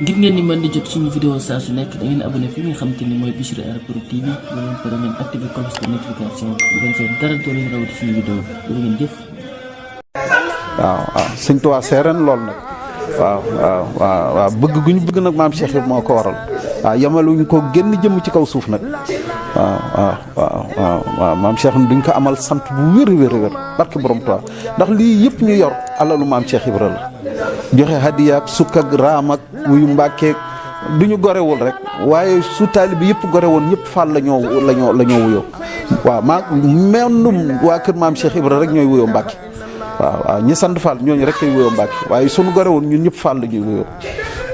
ngir ngeen ni mën di jot suñu vidéo saa su nekk da ngeen abonné fi nga xamante ni mooy Bichri Airport TV ba leen pare ngeen activé cloche de notification bu ko defee dara doo leen rawati suñu vidéo doo ngeen jëf. waaw sëñ Tuubaa seereen lool nag waaw bëgg gu ñu bëgg nag maam Cheikh Ibra moo ko waral waaw yamaluñ ko génn jëm ci kaw suuf nag waaw maam Cheikh duñ ko amal sant bu wér barke borom Tuubaa ndax lii yëpp ñu yor alalu maam Cheikh Ibra la joxe hadiya ak sukk ak raam ak wuyu mbàkkeeg du ñu gorewul rek waaye su taali bi yëpp gore woon ñëpp Fall la ñoo wuyoo waaw mennum waa kër maam Cheikh Ibra rek ñooy wuyoo Mbàkke waaw ñi sant Fall ñooñu rek koy wuyoo Mbàkke waaye suñu gore woon ñun ñëpp Fall la ñuy wuyoo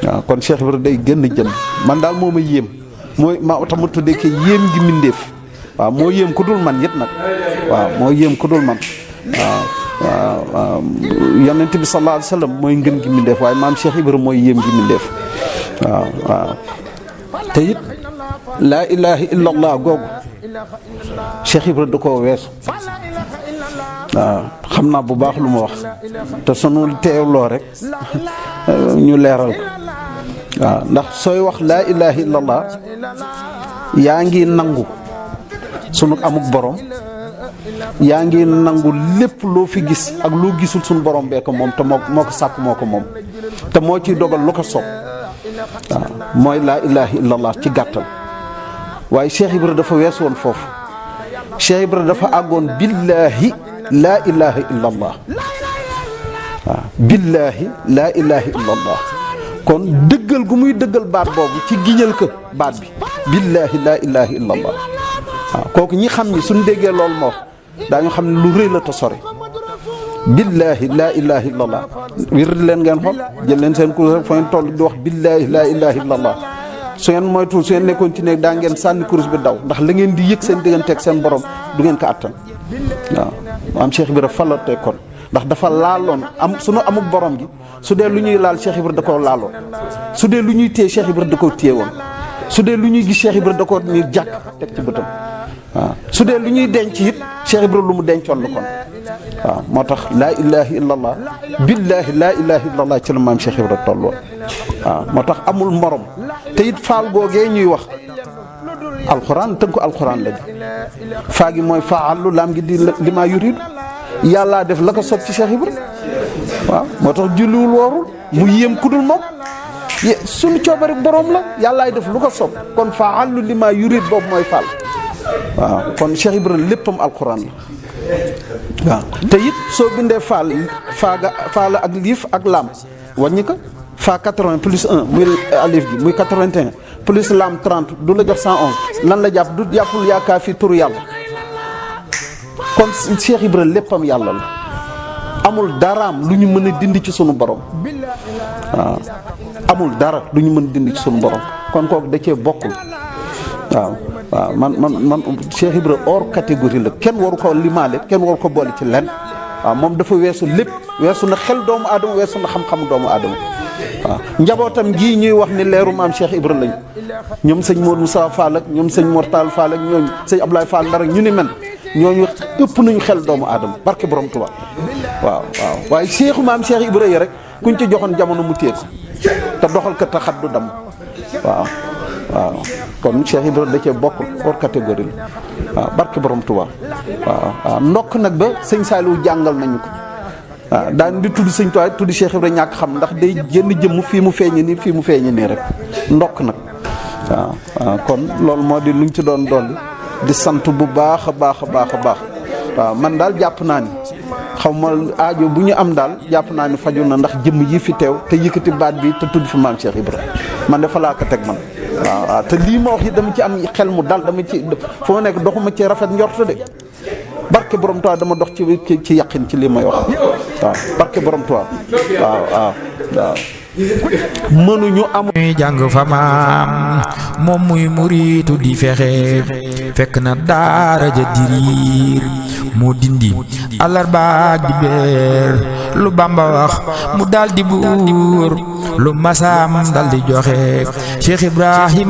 waaw kon Cheikh Ibra day gën jëm man daal moo ma yéem mooy ma tax ma tuddee ke yéem gi mindeef waaw moo yéem ku dul man it nag waaw moo yéem ku dul man waaw yonent bi sallallahu alayhi wa sallam mooy ngën gi mindeef waaye maam Cheikh Ibra mooy yéem gi mindeef waaw te it laa ilaha illallah googu Cheikh Ibra da koo weesu waaw xam naa bu baax lu ma wax te sunu teewloo rek ñu leeral ko waaw ndax sooy wax laa ilaha illallah yaa ngi nangu sunu amuk borom yaa ngi nangu lépp loo fi gis ak loo gisul sunu borom bee ko moom te moo ko sàkk moo ko moom te moo ciy dogal lu ko soob waaw mooy laa ilaha illallah ci gàttal waaye Cheikh Ibra dafa wees woon foofu Cheikh Ibra dafa àggoon billaahi laa ilaha illallah waaw billaahi laa ilaha illallah kon dëggal gu muy dëggal baat boobu ci giñal ko baat bi billaahi laa ilaha illallah waaw kooku ñi xam ni suñ déggee loolu moo daañu xam ne lu rëy la te sori billaahi laa ilaha illallah wir leen ngeen xool jël leen seen kurus rek fa ngeen toll di wax billaahi laa ilaha illallah su ngeen moytu su ngeen nekkoon ci nekk daa ngeen sànni kurus bi daw ndax la ngeen di yëg seen digganteeg seen borom du ngeen ko attan waaw maam Cheikh Ibra fa la tey kon ndax dafa laaloon am sunu amuk borom gi su dee lu ñuy laal Cheikh Ibra da koo laaloon su dee lu ñuy téye Cheikh Ibra da koo téye woon su dee lu ñuy gis Cheikh Ibra da koo ni jàkk teg ci bëtam waaw su dee lu ñuy denc it Cheikh Ibra lu mu dencoon la kon waaw moo tax laa ilaha illallah billaahi laa ilaha illallah ci la maam Cheikh Ibra tolloon waaw moo tax amul morom te it faal googee ñuy wax alxuraan tënku alxuraan la faa gi mooy faalu laam gi di li maa yuridu yàllaa def la ko sob ci Cheikh Ibra waaw moo tax julliwul woorul mu yéem kudul moom suñu coobari borom la yàllaay def lu ko sob kon faalu li maa yurid boobu mooy faal waaw kon Cheikh Ibra léppam alxuraan la waaw te it soo bindee faal ak liif ak laam wàññi ko fa 80 plus 1 muy alif bi muy 81 plus lam 30 du la jox 111 lan la jàpp du jàppul yaakaar fi turu yàlla kon Cheikh Ibra léppam yàlla la amul daraam lu ñu mën a dindi ci sunu borom waaw amul dara lu ñu mën a dindi ci sunu borom kon kooku da cee bokkul waaw man Cheikh Ibra hors catégorie la kenn waru ko limaale kenn waru ko boole ci lenn waaw moom dafa weesu lépp weesu na xel doomu aadama weesu na xam-xam doomu aadama waaw njabootam gii ñuy wax ni leeru maam Cheikh Ibra lañu ñoom sëñ Modou Moussa Fall ak ñoom sëñ Mortal Fall ak ñoom sëñ Ablaye Fall Ndar ak ñu ni men ñooñu ëpp nañu xel doomu aadama barke borom Tuubaa waaw waaye Cheikhu maam Cheikh Ibra yi rek kuñ ci joxoon jamono mu téye ko te doxal ko taxat du dam waaw kon Cheikh Ibra da cee bokkul hors catégorie la waaw barke borom Tuubaa waaw ndokk nag ba sëñ Saliou jàngal nañu ko waaw daan di tudd sëñ Tuubaa tudd Cheikh Ibra ñàkk xam ndax day génn jëmm fii mu feeñe nii fii mu feeñe nii rek ndokk nag waaw kon loolu moo di luñ ci doon dolli di sant bu baax a baax waaw man daal jàpp naa ni xaw ma aajo bu ñu am daal jàpp naa ni faju na ndax jëmm yi fi teew te yëkkati baat bi te tudd fi maam Cheikh Ibra man dafa laa ko teg man waaw te lii ma wax yi dama ci am xel mu dal dama ci fu ma nekk doxuma ci rafet njort de barke borom Tuubaa dama dox ci yaqin ci lii may wax waaw barke borom Tuubaa waaw mënuñu am ñuy jàng fa maam moom muy muritu di fexe fekk na daara ja diriir moo dindi alarbaak di beer lu Bamba wax mu daldi buur lu masaam daldi joxe Cheikh Ibrahim